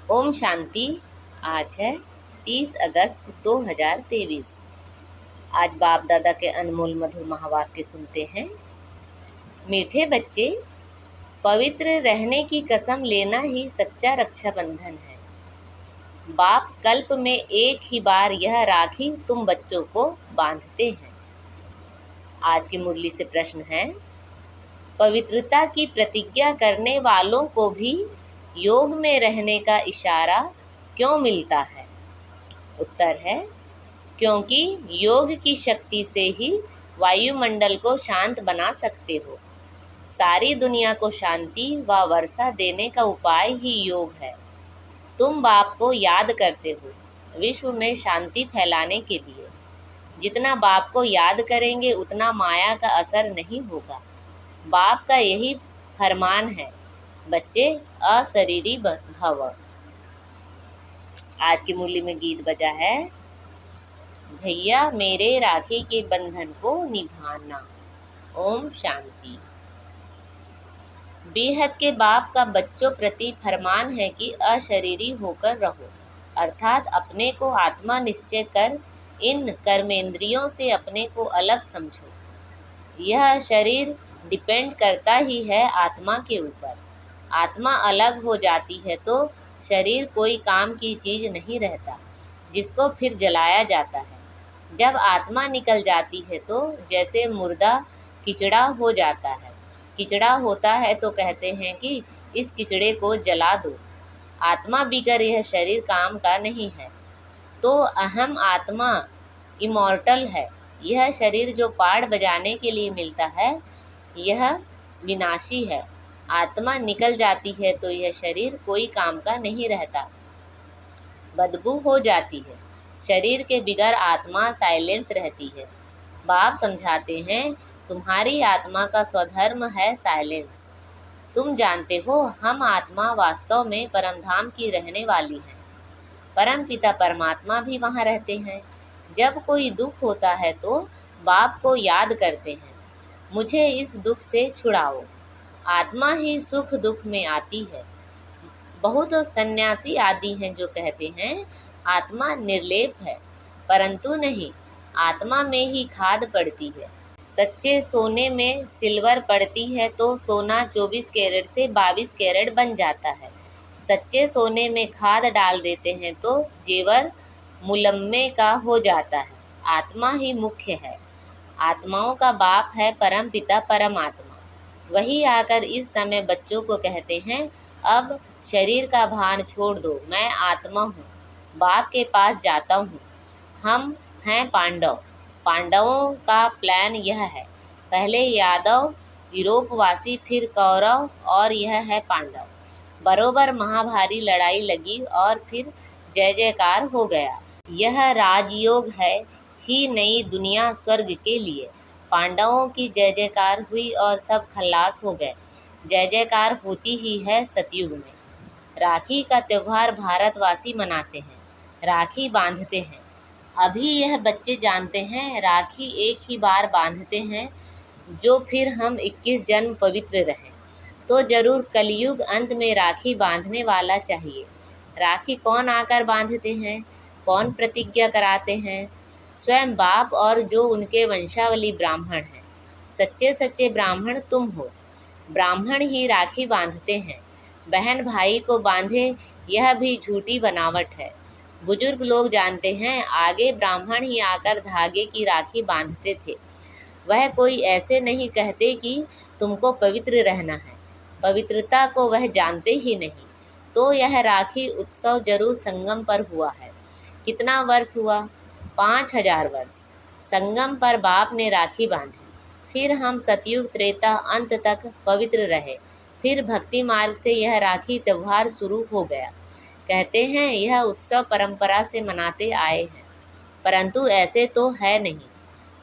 ओम शांति। आज है 30 अगस्त 2023। आज बाप दादा के अनमोल मधुर महावाक्य सुनते हैं। मीठे बच्चे, पवित्र रहने की कसम लेना ही सच्चा रक्षाबंधन है। बाप कल्प में एक ही बार यह राखी तुम बच्चों को बांधते हैं। आज की मुरली से प्रश्न है, पवित्रता की प्रतिज्ञा करने वालों को भी योग में रहने का इशारा क्यों मिलता है? उत्तर है, क्योंकि योग की शक्ति से ही वायुमंडल को शांत बना सकते हो। सारी दुनिया को शांति व वर्षा देने का उपाय ही योग है। तुम बाप को याद करते हो विश्व में शांति फैलाने के लिए। जितना बाप को याद करेंगे उतना माया का असर नहीं होगा। बाप का यही फरमान है, बच्चे अशरीरी भव। आज की मुरली में गीत बजा है, भैया मेरे राखी के बंधन को निभाना। ओम शांति। बेहद के बाप का बच्चों प्रति फरमान है कि अशरीरी होकर रहो, अर्थात अपने को आत्मा निश्चय कर इन कर्मेंद्रियों से अपने को अलग समझो। यह शरीर डिपेंड करता ही है आत्मा के ऊपर। आत्मा अलग हो जाती है तो शरीर कोई काम की चीज़ नहीं रहता, जिसको फिर जलाया जाता है। जब आत्मा निकल जाती है तो जैसे मुर्दा किचड़ा हो जाता है। किचड़ा होता है तो कहते हैं कि इस किचड़े को जला दो। आत्मा बिगर यह शरीर काम का नहीं है। तो अहम आत्मा इमॉर्टल है। यह शरीर जो पाड़ बजाने के लिए मिलता है, यह विनाशी है। आत्मा निकल जाती है तो यह शरीर कोई काम का नहीं रहता, बदबू हो जाती है। शरीर के बिगर आत्मा साइलेंस रहती है। बाप समझाते हैं, तुम्हारी आत्मा का स्वधर्म है साइलेंस। तुम जानते हो हम आत्मा वास्तव में परमधाम की रहने वाली हैं। परम पिता परमात्मा भी वहाँ रहते हैं। जब कोई दुख होता है तो बाप को याद करते हैं, मुझे इस दुख से छुड़ाओ। आत्मा ही सुख दुख में आती है। बहुत सन्यासी आदि हैं जो कहते हैं आत्मा निर्लेप है, परंतु नहीं, आत्मा में ही खाद पड़ती है। सच्चे सोने में सिल्वर पड़ती है तो सोना 24 कैरेट से 22 कैरेट बन जाता है। सच्चे सोने में खाद डाल देते हैं तो जेवर मुलम्मे का हो जाता है। आत्मा ही मुख्य है। आत्माओं का बाप है परम पिता परमात्मा। वही आकर इस समय बच्चों को कहते हैं, अब शरीर का भान छोड़ दो, मैं आत्मा हूँ, बाप के पास जाता हूँ। हम हैं पांडव। पांडवों का प्लान यह है, पहले यादव यूरोपवासी, फिर कौरव और यह है पांडव। बरोबर महाभारी लड़ाई लगी और फिर जय जयकार हो गया। यह राजयोग है ही नई दुनिया स्वर्ग के लिए। पांडवों की जय जयकार हुई और सब खल्लास हो गए। जय जयकार होती ही है सतयुग में। राखी का त्यौहार भारतवासी मनाते हैं, राखी बांधते हैं। अभी यह बच्चे जानते हैं राखी एक ही बार बांधते हैं, जो फिर हम 21 जन्म पवित्र रहें। तो जरूर कलयुग अंत में राखी बांधने वाला चाहिए। राखी कौन आकर बांधते हैं, कौन प्रतिज्ञा कराते हैं? स्वयं बाप और जो उनके वंशावली ब्राह्मण हैं। सच्चे सच्चे ब्राह्मण तुम हो। ब्राह्मण ही राखी बांधते हैं। बहन भाई को बांधे यह भी झूठी बनावट है। बुजुर्ग लोग जानते हैं, आगे ब्राह्मण ही आकर धागे की राखी बांधते थे। वह कोई ऐसे नहीं कहते कि तुमको पवित्र रहना है। पवित्रता को वह जानते ही नहीं। तो यह राखी उत्सव जरूर संगम पर हुआ है। कितना वर्ष हुआ? 5000 वर्ष। संगम पर बाप ने राखी बांधी। फिर हम सतयुग त्रेता अंत तक पवित्र रहे। फिर भक्ति मार्ग से यह राखी त्यौहार शुरू हो गया। कहते हैं यह उत्सव परंपरा से मनाते आए हैं, परंतु ऐसे तो है नहीं।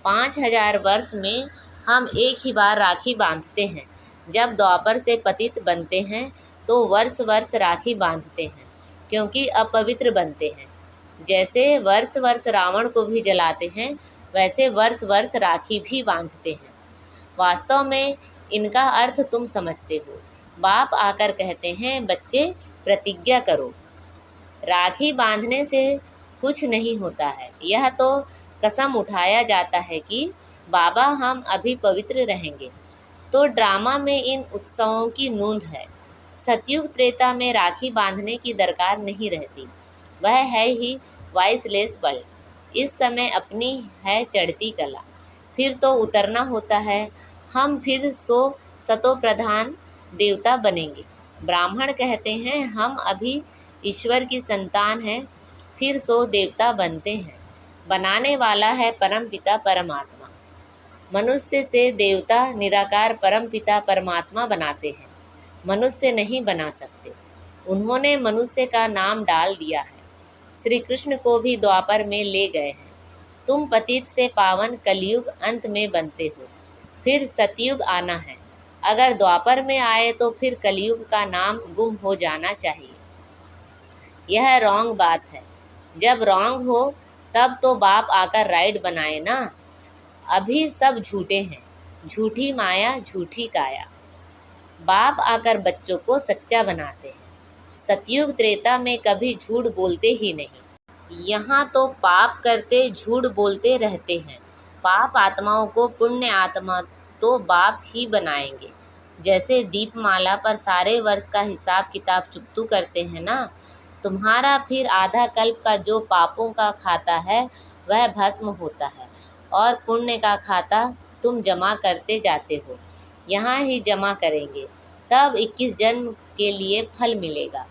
5000 वर्ष में हम एक ही बार राखी बांधते हैं। जब द्वापर से पतित बनते हैं तो वर्ष वर्ष राखी बांधते हैं, क्योंकि अपवित्र बनते हैं। जैसे वर्ष वर्ष रावण को भी जलाते हैं, वैसे वर्ष वर्ष राखी भी बांधते हैं। वास्तव में इनका अर्थ तुम समझते हो। बाप आकर कहते हैं, बच्चे प्रतिज्ञा करो। राखी बांधने से कुछ नहीं होता है, यह तो कसम उठाया जाता है कि बाबा हम अभी पवित्र रहेंगे। तो ड्रामा में इन उत्सवों की नूंद है। सतयुग त्रेता में राखी बांधने की दरकार नहीं रहती, वह है ही वाइसलेस वर्ल्ड। इस समय अपनी है चढ़ती कला, फिर तो उतरना होता है। हम फिर सतो प्रधान देवता बनेंगे। ब्राह्मण कहते हैं हम अभी ईश्वर की संतान हैं, फिर सो देवता बनते हैं। बनाने वाला है परम पिता परमात्मा। मनुष्य से देवता निराकार परम पिता परमात्मा बनाते हैं, मनुष्य नहीं बना सकते। उन्होंने मनुष्य का नाम डाल दिया है। श्री कृष्ण को भी द्वापर में ले गए हैं। तुम पतित से पावन कलयुग अंत में बनते हो, फिर सतयुग आना है। अगर द्वापर में आए तो फिर कलयुग का नाम गुम हो जाना चाहिए। यह रॉन्ग बात है। जब रॉन्ग हो तब तो बाप आकर राइट बनाए ना। अभी सब झूठे हैं, झूठी माया झूठी काया। बाप आकर बच्चों को सच्चा बनाते हैं। सतयुग त्रेता में कभी झूठ बोलते ही नहीं। यहाँ तो पाप करते झूठ बोलते रहते हैं। पाप आत्माओं को पुण्य आत्मा तो बाप ही बनाएंगे। जैसे दीपमाला पर सारे वर्ष का हिसाब किताब चुकतू करते हैं ना, तुम्हारा फिर आधा कल्प का जो पापों का खाता है वह भस्म होता है, और पुण्य का खाता तुम जमा करते जाते हो। यहाँ ही जमा करेंगे, तब 21 जन्म के लिए फल मिलेगा।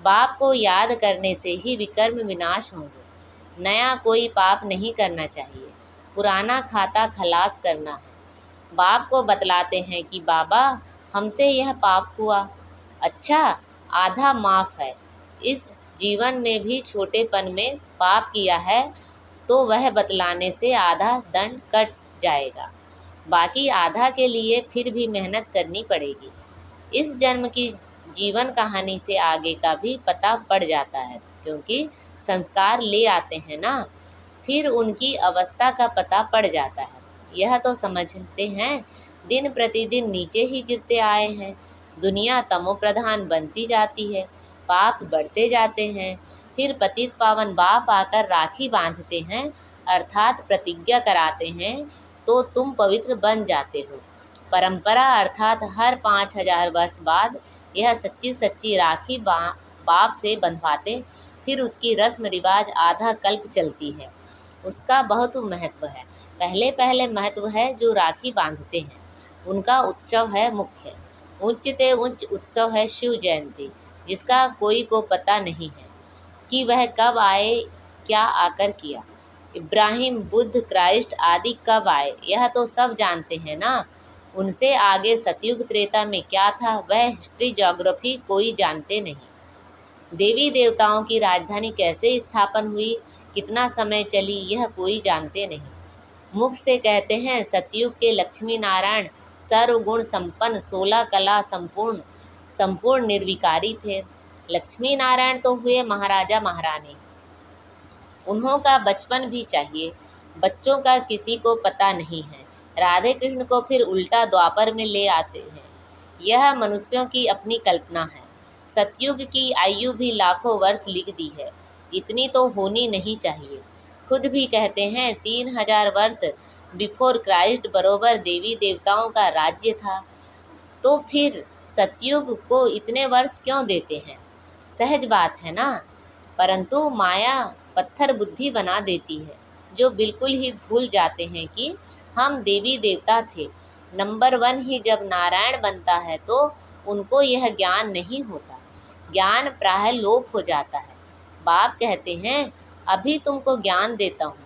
बाप को याद करने से ही विकर्म विनाश होंगे। नया कोई पाप नहीं करना चाहिए, पुराना खाता खलास करना है। बाप को बतलाते हैं कि बाबा हमसे यह पाप हुआ, अच्छा आधा माफ़ है। इस जीवन में भी छोटेपन में पाप किया है तो वह बतलाने से आधा दंड कट जाएगा, बाकी आधा के लिए फिर भी मेहनत करनी पड़ेगी। इस जन्म की जीवन कहानी से आगे का भी पता पड़ जाता है, क्योंकि संस्कार ले आते हैं ना, फिर उनकी अवस्था का पता पड़ जाता है। यह तो समझते हैं दिन प्रतिदिन नीचे ही गिरते आए हैं। दुनिया तमो प्रधान बनती जाती है, पाप बढ़ते जाते हैं। फिर पतित पावन बाप आकर राखी बांधते हैं, अर्थात प्रतिज्ञा कराते हैं, तो तुम पवित्र बन जाते हो। परंपरा अर्थात हर 5000 वर्ष बाद यह सच्ची सच्ची राखी बाप से बंधवाते, फिर उसकी रस्म रिवाज आधा कल्प चलती है। उसका बहुत महत्व है। पहले पहले महत्व है जो राखी बांधते हैं, उनका उत्सव है मुख्य। उच्चते उच्च उत्सव है शिव जयंती, जिसका कोई को पता नहीं है कि वह कब आए, क्या आकर किया। इब्राहिम, बुद्ध, क्राइस्ट आदि कब आए, यह तो सब जानते हैं ना। उनसे आगे सतयुग त्रेता में क्या था, वह हिस्ट्री ज्योग्राफी कोई जानते नहीं। देवी देवताओं की राजधानी कैसे स्थापन हुई, कितना समय चली, यह कोई जानते नहीं। मुख से कहते हैं सतयुग के लक्ष्मी नारायण सर्वगुण संपन्न 16 कला संपूर्ण निर्विकारी थे। लक्ष्मी नारायण तो हुए महाराजा महारानी। उन्हों का बचपन भी चाहिए, बच्चों का किसी को पता नहीं है। राधे कृष्ण को फिर उल्टा द्वापर में ले आते हैं। यह मनुष्यों की अपनी कल्पना है। सतयुग की आयु भी लाखों वर्ष लिख दी है, इतनी तो होनी नहीं चाहिए। खुद भी कहते हैं 3000 वर्ष बिफोर क्राइस्ट बरोबर देवी देवताओं का राज्य था, तो फिर सतयुग को इतने वर्ष क्यों देते हैं? सहज बात है ना। परंतु माया पत्थर बुद्धि बना देती है, जो बिल्कुल ही भूल जाते हैं कि हम देवी देवता थे। नंबर 1 ही जब नारायण बनता है तो उनको यह ज्ञान नहीं होता, ज्ञान प्रायः लोप हो जाता है। बाप कहते हैं अभी तुमको ज्ञान देता हूँ,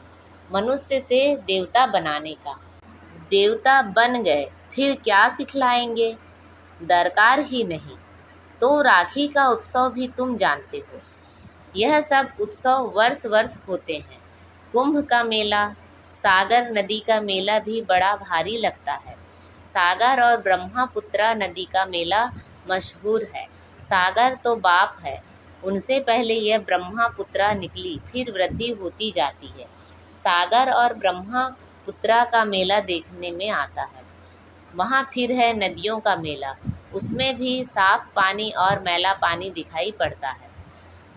मनुष्य से देवता बनाने का। देवता बन गए फिर क्या सिखलाएंगे, दरकार ही नहीं। तो राखी का उत्सव भी तुम जानते हो। यह सब उत्सव वर्ष वर्ष होते हैं। कुंभ का मेला, सागर नदी का मेला भी बड़ा भारी लगता है। सागर और ब्रह्मपुत्रा नदी का मेला मशहूर है। सागर तो बाप है, उनसे पहले यह ब्रह्मपुत्रा निकली, फिर वृद्धि होती जाती है। सागर और ब्रह्मपुत्रा का मेला देखने में आता है। वहाँ फिर है नदियों का मेला, उसमें भी साफ पानी और मैला पानी दिखाई पड़ता है।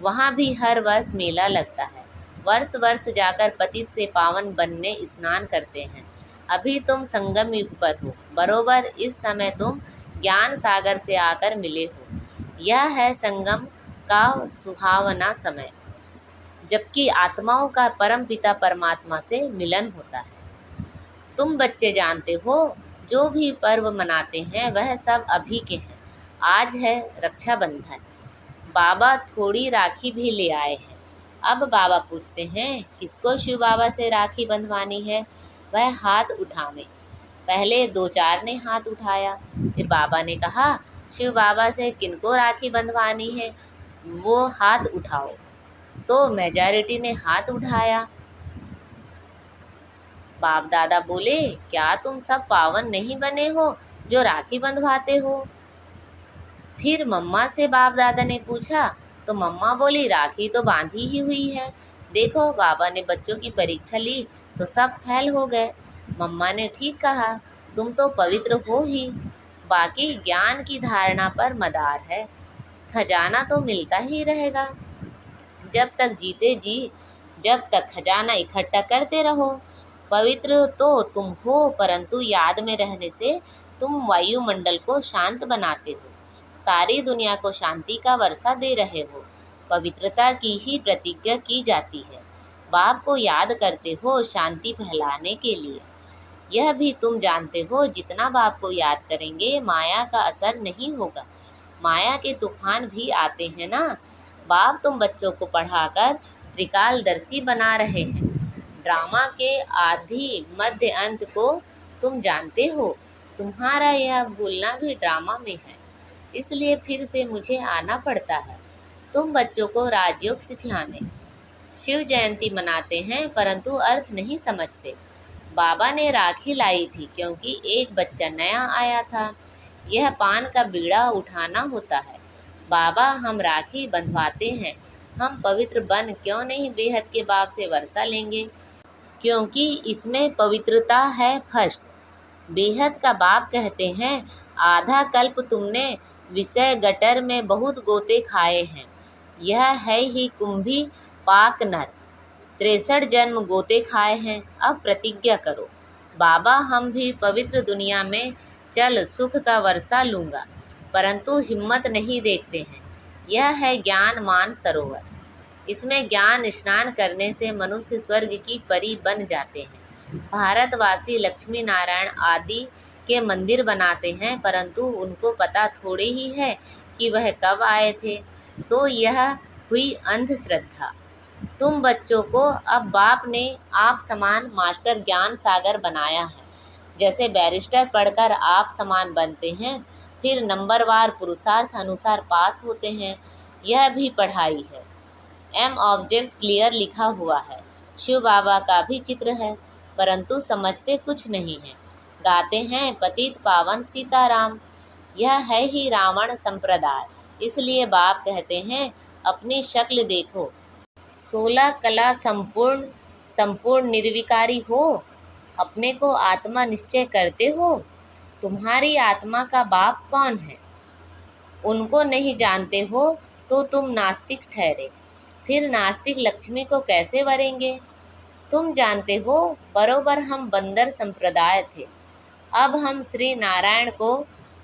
वहाँ भी हर वर्ष मेला लगता है। वर्ष वर्ष जाकर पतित से पावन बनने स्नान करते हैं। अभी तुम संगम युग पर हो, बरोबर इस समय तुम ज्ञान सागर से आकर मिले हो। यह है संगम का सुहावना समय, जबकि आत्माओं का परम पिता परमात्मा से मिलन होता है। तुम बच्चे जानते हो, जो भी पर्व मनाते हैं वह सब अभी के हैं। आज है रक्षाबंधन, बाबा थोड़ी राखी भी ले आए हैं। अब बाबा पूछते हैं, किसको शिव बाबा से राखी बंधवानी है? वह हाथ उठावे। पहले दो चार ने हाथ उठाया। फिर बाबा ने कहा, शिव बाबा से किनको राखी बंधवानी है, वो हाथ उठाओ। तो मेजॉरिटी ने हाथ उठाया। बाप दादा बोले, क्या तुम सब पावन नहीं बने हो जो राखी बंधवाते हो? फिर मम्मा से बाप दादा ने पूछा, तो मम्मा बोली, राखी तो बांधी ही हुई है। देखो, बाबा ने बच्चों की परीक्षा ली तो सब फेल हो गए। मम्मा ने ठीक कहा, तुम तो पवित्र हो ही, बाकी ज्ञान की धारणा पर मदार है। खजाना तो मिलता ही रहेगा। जब तक जीते जी, जब तक खजाना इकट्ठा करते रहो। पवित्र तो तुम हो, परंतु याद में रहने से तुम वायुमंडल को शांत बनाते हो, सारी दुनिया को शांति का वर्षा दे रहे हो। पवित्रता की ही प्रतिज्ञा की जाती है। बाप को याद करते हो शांति फैलाने के लिए। यह भी तुम जानते हो, जितना बाप को याद करेंगे माया का असर नहीं होगा। माया के तूफान भी आते हैं ना। बाप तुम बच्चों को पढ़ाकर त्रिकालदर्शी बना रहे हैं। ड्रामा के आदि मध्य अंत को तुम जानते हो। तुम्हारा यह भूलना भी ड्रामा में है, इसलिए फिर से मुझे आना पड़ता है तुम बच्चों को राजयोग सिखलाने। शिव जयंती मनाते हैं, परंतु अर्थ नहीं समझते। बाबा ने राखी लाई थी क्योंकि एक बच्चा नया आया था। यह पान का बीड़ा उठाना होता है। बाबा, हम राखी बंधवाते हैं, हम पवित्र बन क्यों नहीं बेहद के बाप से वर्षा लेंगे? क्योंकि इसमें पवित्रता है फर्स्ट। बेहद का बाप कहते हैं, आधा कल्प तुमने विषय गटर में बहुत गोते खाए हैं। यह है ही कुंभी पाक नर, 63 जन्म गोते खाए हैं। अब प्रतिज्ञा करो, बाबा हम भी पवित्र दुनिया में चल सुख का वर्षा लूँगा, परंतु हिम्मत नहीं देखते हैं। यह है ज्ञान मान सरोवर। इसमें ज्ञान स्नान करने से मनुष्य स्वर्ग की परी बन जाते हैं। भारतवासी लक्ष्मी नारायण आदि के मंदिर बनाते हैं, परंतु उनको पता थोड़े ही है कि वह कब आए थे। तो यह हुई अंधश्रद्धा। तुम बच्चों को अब बाप ने आप समान मास्टर ज्ञान सागर बनाया है। जैसे बैरिस्टर पढ़कर आप समान बनते हैं, फिर नंबरवार पुरुषार्थ अनुसार पास होते हैं। यह भी पढ़ाई है। एम ऑब्जेक्ट क्लियर लिखा हुआ है। शिव बाबा का भी चित्र है, परंतु समझते कुछ नहीं है। गाते हैं पतित पावन सीताराम। यह है ही रावण संप्रदाय। इसलिए बाप कहते हैं, अपनी शक्ल देखो, 16 कला संपूर्ण निर्विकारी हो। अपने को आत्मा निश्चय करते हो। तुम्हारी आत्मा का बाप कौन है, उनको नहीं जानते हो तो तुम नास्तिक ठहरे। फिर नास्तिक लक्ष्मी को कैसे वरेंगे? तुम जानते हो, बरोबर हम बंदर संप्रदाय थे, अब हम श्री नारायण को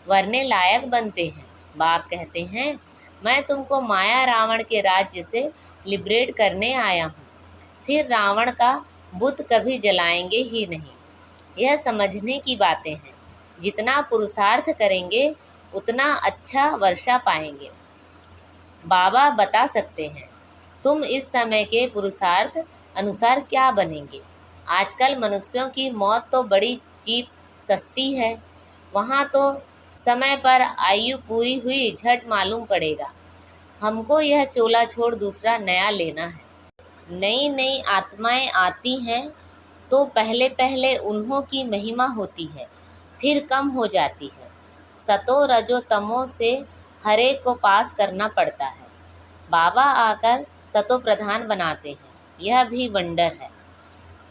वरने लायक बनते हैं। बाप कहते हैं, मैं तुमको माया रावण के राज्य से लिबरेट करने आया हूँ। फिर रावण का बुत कभी जलाएंगे ही नहीं। यह समझने की बातें हैं। जितना पुरुषार्थ करेंगे उतना अच्छा वर्षा पाएंगे। बाबा बता सकते हैं, तुम इस समय के पुरुषार्थ अनुसार क्या बनेंगे। आजकल मनुष्यों की मौत तो बड़ी चीप सस्ती है। वहाँ तो समय पर आयु पूरी हुई झट मालूम पड़ेगा। हमको यह चोला छोड़ दूसरा नया लेना है। नई नई आत्माएं आती हैं तो पहले पहले उन्हों की महिमा होती है, फिर कम हो जाती है। सतो रजो तमो से हरे को पास करना पड़ता है। बाबा आकर सतो प्रधान बनाते हैं। यह भी वंडर है।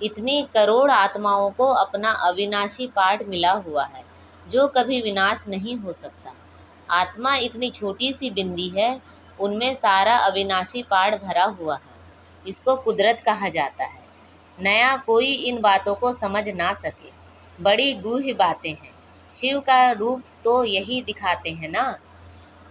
इतनी करोड़ आत्माओं को अपना अविनाशी पाठ मिला हुआ है, जो कभी विनाश नहीं हो सकता। आत्मा इतनी छोटी सी बिंदी है, उनमें सारा अविनाशी पाठ भरा हुआ है। इसको कुदरत कहा जाता है। नया कोई इन बातों को समझ ना सके। बड़ी गूढ़ बातें हैं। शिव का रूप तो यही दिखाते हैं ना।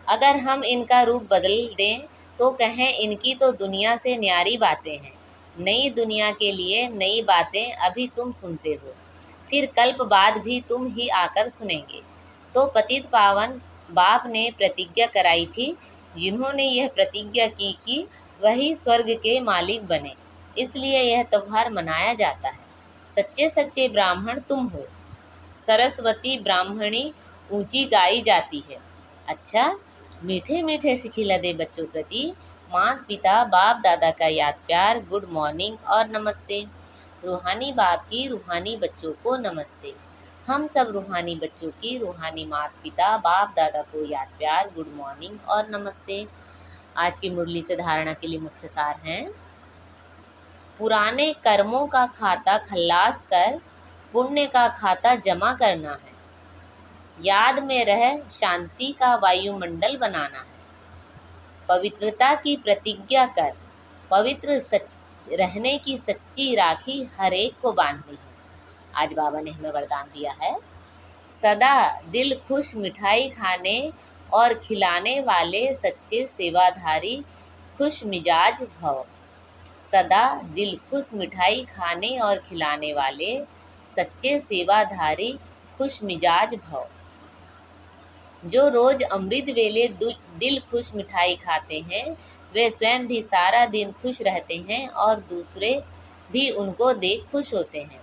अगर हम इनका रूप बदल दें तो कहें इनकी तो दुनिया से न्यारी बातें हैं। नई दुनिया के लिए नई बातें अभी तुम सुनते हो, फिर कल्प बाद भी तुम ही आकर सुनेंगे। तो पतित पावन बाप ने प्रतिज्ञा कराई थी, जिन्होंने यह प्रतिज्ञा की कि वही स्वर्ग के मालिक बने, इसलिए यह त्योहार मनाया जाता है। सच्चे सच्चे ब्राह्मण तुम हो। सरस्वती ब्राह्मणी ऊंची गाई जाती है। अच्छा, मीठे मीठे सिखिलदे बच्चों प्रति माता पिता बाप दादा का याद प्यार, गुड मॉर्निंग और नमस्ते। रूहानी बाप की रूहानी बच्चों को नमस्ते। हम सब रूहानी बच्चों की रूहानी माता पिता बाप दादा को याद प्यार, गुड मॉर्निंग और नमस्ते। आज की मुरली से धारणा के लिए मुख्य सार हैं। पुराने कर्मों का खाता खल्लास कर पुण्य का खाता जमा करना है। याद में रह शांति का वायुमंडल बनाना है। पवित्रता की प्रतिज्ञा कर पवित्र रहने की सच्ची राखी हर एक को बांधनी है। आज बाबा ने हमें वरदान दिया है, सदा दिल खुश मिठाई खाने और खिलाने वाले सच्चे सेवाधारी खुश मिजाज भव। सदा दिल खुश मिठाई खाने और खिलाने वाले सच्चे सेवाधारी खुश मिजाज भव। जो रोज अमृत वेले दिल खुश मिठाई खाते हैं, वे स्वयं भी सारा दिन खुश रहते हैं और दूसरे भी उनको देख खुश होते हैं।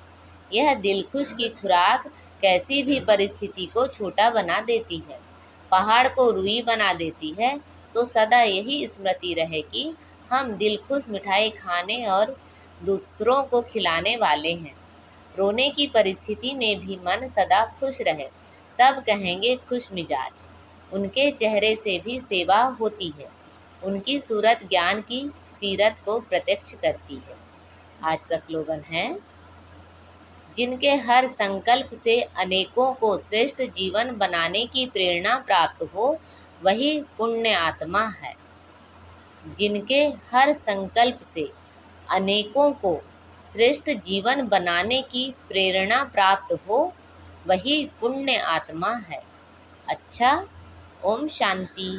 यह दिल खुश की खुराक कैसी भी परिस्थिति को छोटा बना देती है, पहाड़ को रुई बना देती है। तो सदा यही स्मृति रहे कि हम दिल खुश मिठाई खाने और दूसरों को खिलाने वाले हैं। रोने की परिस्थिति में भी मन सदा खुश रहे, तब कहेंगे खुश मिजाज। उनके चेहरे से भी सेवा होती है। उनकी सूरत ज्ञान की सीरत को प्रत्यक्ष करती है। आज का स्लोगन है, जिनके हर संकल्प से अनेकों को श्रेष्ठ जीवन बनाने की प्रेरणा प्राप्त हो, वही पुण्य आत्मा है। जिनके हर संकल्प से अनेकों को श्रेष्ठ जीवन बनाने की प्रेरणा प्राप्त हो, वही पुण्य आत्मा है। अच्छा, ओम शांति।